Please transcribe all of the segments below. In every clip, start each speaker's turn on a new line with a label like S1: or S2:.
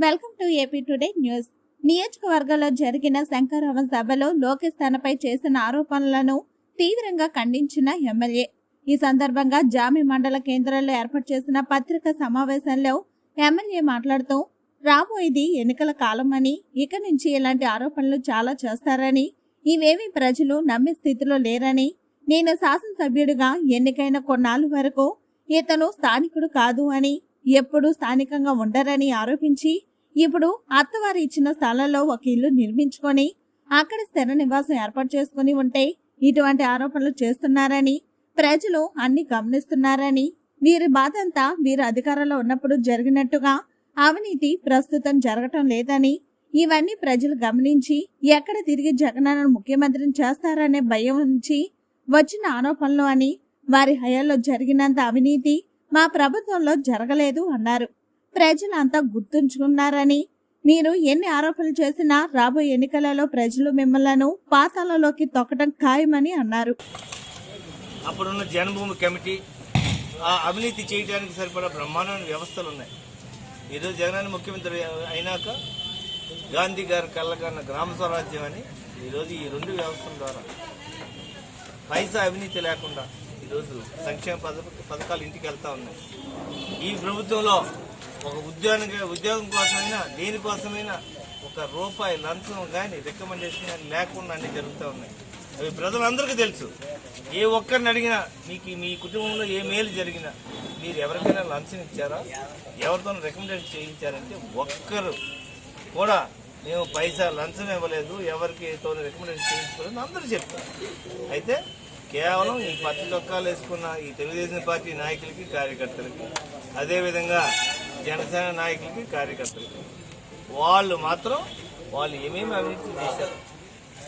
S1: Welcome to AP today news. నియోజకవర్గంలో జరిగిన శంకరరావం సభలో లోకేష్ తనపై చేసిన ఆరోపణలను తీవ్రంగా ఖండించిన ఎమ్మెల్యే. ఈ సందర్భంగా జామి మండల కేంద్రంలో ఏర్పాటు చేసిన పత్రికా సమావేశంలో ఎమ్మెల్యే మాట్లాడుతూ, రాబోయేది ఎన్నికల కాలమని, ఇక నుంచి ఇలాంటి ఆరోపణలు చాలా చేస్తారని, ఇవేమీ ప్రజలు నమ్మే స్థితిలో లేరని, నేను శాసనసభ్యుడిగా ఎన్నికైన కొన్నాళ్ళ వరకు ఇతను స్థానికుడు కాదు అని, ఎప్పుడూ స్థానికంగా ఉండరని ఆరోపించి, ఇప్పుడు అత్తవారు ఇచ్చిన స్థలంలో ఒక ఇల్లు నిర్మించుకొని అక్కడ స్థిర నివాసం ఏర్పాటు చేసుకుని ఉంటే ఇటువంటి ఆరోపణలు చేస్తున్నారని, ప్రజలు అన్ని గమనిస్తున్నారని, వీరి బాధ అంతా వీరు అధికారంలో ఉన్నప్పుడు జరిగినట్టుగా అవినీతి ప్రస్తుతం జరగటం లేదని, ఇవన్నీ ప్రజలు గమనించి ఎక్కడ తిరిగి జగనన్న ముఖ్యమంత్రిని చేస్తారనే భయం నుంచి వచ్చిన ఆరోపణలు అని, వారి హయాంలో జరిగినంత అవినీతి మా ప్రభుత్వంలో జరగలేదు అన్నారు. ప్రజలంతా గుర్తుంచుకున్నారని, మీరు ఎన్ని ఆరోపణలు చేసినా రాబోయే ఎన్నికలలో ప్రజలు మిమ్మల్ని పాతాళంలోకి తొక్కడం ఖాయమని అన్నారు.
S2: అప్పుడున్న జన్మభూమి కమిటీ ఆ అవినీతి చేయడానికి సరిపడా బ్రహ్మాండమైన వ్యవస్థలు ఉన్నాయి. ఈరోజు జగనన్న ముఖ్యమంత్రి అయినాక గాంధీ గారు కళ్ళకన్న గ్రామ స్వరాజ్యం అని ఈరోజు ఈ రెండు వ్యవస్థల ద్వారా పైసా అవినీతి లేకుండా ఈరోజు సంక్షేమ పథకాలు ఇంటికి వెళ్తా ఉన్నాయి. ఈ ప్రభుత్వంలో ఒక ఉద్యోగం కోసమైనా దేనికోసమైనా ఒక రూపాయి లంచం కానీ రికమెండేషన్ కానీ లేకుండా అన్ని జరుగుతూ ఉన్నాయి. అవి ప్రజలందరికీ తెలుసు. ఏ ఒక్కరిని అడిగినా మీకు మీ కుటుంబంలో ఏ మేలు జరిగినా మీరు ఎవరికైనా లంచం ఇచ్చారా, ఎవరితో రికమెండేషన్ చేయించారంటే ఒక్కరు కూడా మేము పైసా లంచం ఇవ్వలేదు, ఎవరికి రికమెండేషన్ చేయించుకోలేదు అందరూ చెప్తారు. అయితే కేవలం ఈ పత్తి చొక్కాలు వేసుకున్న ఈ తెలుగుదేశం పార్టీ నాయకులకి కార్యకర్తలకి, అదేవిధంగా జనసేన నాయకులకి కార్యకర్తలకి వాళ్ళు మాత్రం వాళ్ళు ఏమేమి అవినీతి చేశారు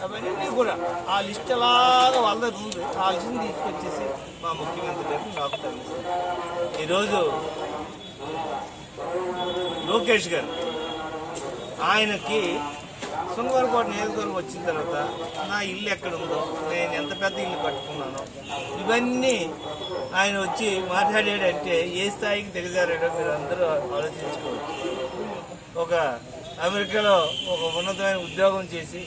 S2: అవన్నీ కూడా ఆ లిస్ట్ అలాగా వాళ్ళ దగ్గర ఉంది. ఆ లిస్టుని తీసుకొచ్చేసి మా ముఖ్యమంత్రి గారికి నాకు తగ్గిస్తారు. ఈరోజు లోకేష్ గారు ఆయనకి శృంగారకోట నియోజకవర్గం వచ్చిన తర్వాత నా ఇల్లు ఎక్కడుందో, నేను ఎంత పెద్ద ఇల్లు కట్టుకున్నానో ఇవన్నీ ఆయన వచ్చి మాట్లాడాడంటే ఏ స్థాయికి దిగజారాడో మీరు అందరూ ఆలోచించుకోవచ్చు. ఒక అమెరికాలో ఒక ఉన్నతమైన ఉద్యోగం చేసి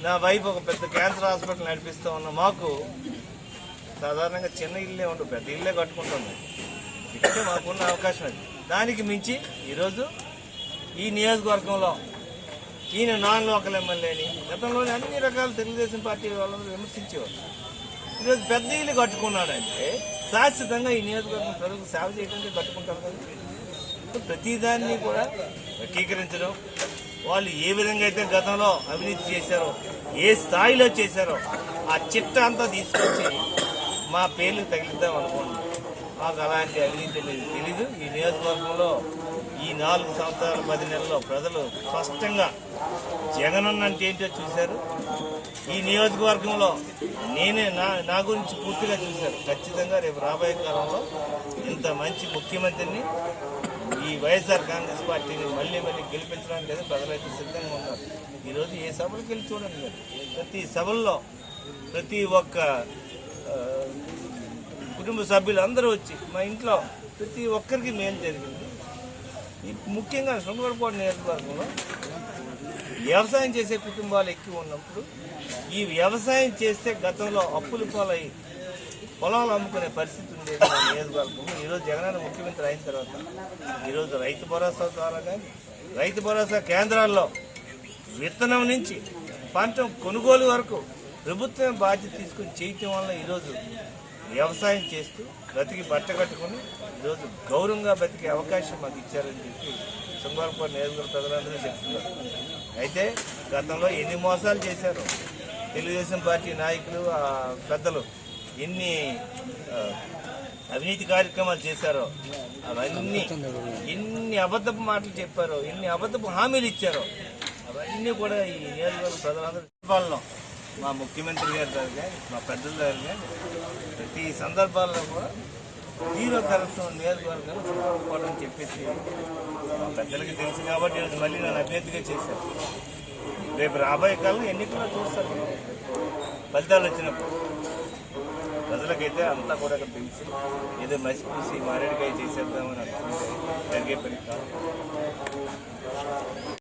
S2: నా వైఫ్ ఒక పెద్ద క్యాన్సర్ హాస్పిటల్ నడిపిస్తూ ఉన్న మాకు సాధారణంగా చిన్న ఇల్లే ఉండవు, పెద్ద ఇల్లే కట్టుకుంటుంది. ఇక్కడ మాకున్న అవకాశం అది. దానికి మించి ఈరోజు ఈ నియోజకవర్గంలో ఈయన నాన్ లోకల్ ఎమ్మెల్యేని గతంలోనే అన్ని రకాల తెలుగుదేశం పార్టీ వాళ్ళందరూ విమర్శించేవారు. ఈరోజు పెద్ద ఇల్లు కట్టుకున్నాడంటే శాశ్వతంగా ఈ నియోజకవర్గం ప్రజలకు సేవ చేయడానికి కట్టుకుంటారు కదా. ప్రతిదాన్ని కూడా వ్యక్తీకరించడం, వాళ్ళు ఏ విధంగా అయితే గతంలో అవినీతి చేశారో, ఏ స్థాయిలో చేశారో ఆ చిట్టా అంతా తీసుకొచ్చి మా పేర్లు తగిలిద్దాం అనుకోండి. మాకు అలాంటి అవినీతి తెలీదు. ఈ నియోజకవర్గంలో ఈ 4 సంవత్సరాల 10 నెలల్లో ప్రజలు స్పష్టంగా జగనన్న అంటే ఏంటో చూశారు. ఈ నియోజకవర్గంలో నేనే నా గురించి పూర్తిగా చూశారు. ఖచ్చితంగా రేపు రాబోయే కాలంలో ఇంత మంచి ముఖ్యమంత్రిని ఈ వైఎస్ఆర్ కాంగ్రెస్ పార్టీని మళ్ళీ గెలిపించడానికి లేదా ప్రజలైతే సిద్ధంగా ఉన్నారు. ఈరోజు ఏ సభలకు వెళ్ళి చూడండి, ప్రతి సభల్లో ప్రతి ఒక్క కుటుంబ సభ్యులు అందరూ వచ్చి మా ఇంట్లో ప్రతి ఒక్కరికి మేలు జరిగింది. ముఖ్యంగా శృంగారకోట నియోజకవర్గంలో వ్యవసాయం చేసే కుటుంబాలు ఎక్కువ ఉన్నప్పుడు ఈ వ్యవసాయం చేస్తే గతంలో అప్పులు పాలై పొలాలు అమ్ముకునే పరిస్థితి ఉండేది మా నియోజకవర్గంలో. ఈరోజు జగనన్న ముఖ్యమంత్రి అయిన తర్వాత ఈరోజు రైతు భరోసా ద్వారా కానీ, రైతు భరోసా కేంద్రాల్లో విత్తనం నుంచి పంట కొనుగోలు వరకు ప్రభుత్వం బాధ్యత తీసుకుని చేయటం వల్ల ఈరోజు వ్యవసాయం చేస్తూ బ్రతికి బట్ట కట్టుకుని ఈరోజు గౌరవంగా బతికే అవకాశం మాకు ఇచ్చారని చెప్పి శృంగారకోట నియోజకవర్గ ప్రజలందరూ చెప్తున్నారు. అయితే గతంలో ఎన్ని మోసాలు చేశారో తెలుగుదేశం పార్టీ నాయకులు పెద్దలు, ఎన్ని అవినీతి కార్యక్రమాలు చేశారో అవన్నీ, ఎన్ని అబద్ధపు మాటలు చెప్పారో, ఎన్ని అబద్ధపు హామీలు ఇచ్చారో అవన్నీ కూడా ఈ నియోజకవర్గ ప్రజలందరూ చెప్పాలను. మా ముఖ్యమంత్రి గారి దగ్గర కానీ, మా పెద్దల దగ్గర కానీ ప్రతి సందర్భాల్లో కూడా జీరో కరప్షన్ నియోజకవర్గాలు చూసుకోవాలని చెప్పేసి మా పెద్దలకి తెలుసు కాబట్టి ఈరోజు మళ్ళీ నన్ను అభ్యర్థిగా చేశారు. రేపు రాబోయే కాలంలో ఎన్నికల్లో చూస్తారు ఫలితాలు వచ్చినప్పుడు. ప్రజలు ప్రజలకైతే అంతా కూడా తెలిసి ఏదో మసిపూసి మారేడుకాయ చేసేద్దామని అనుకుంటే జరిగే పని కాదు.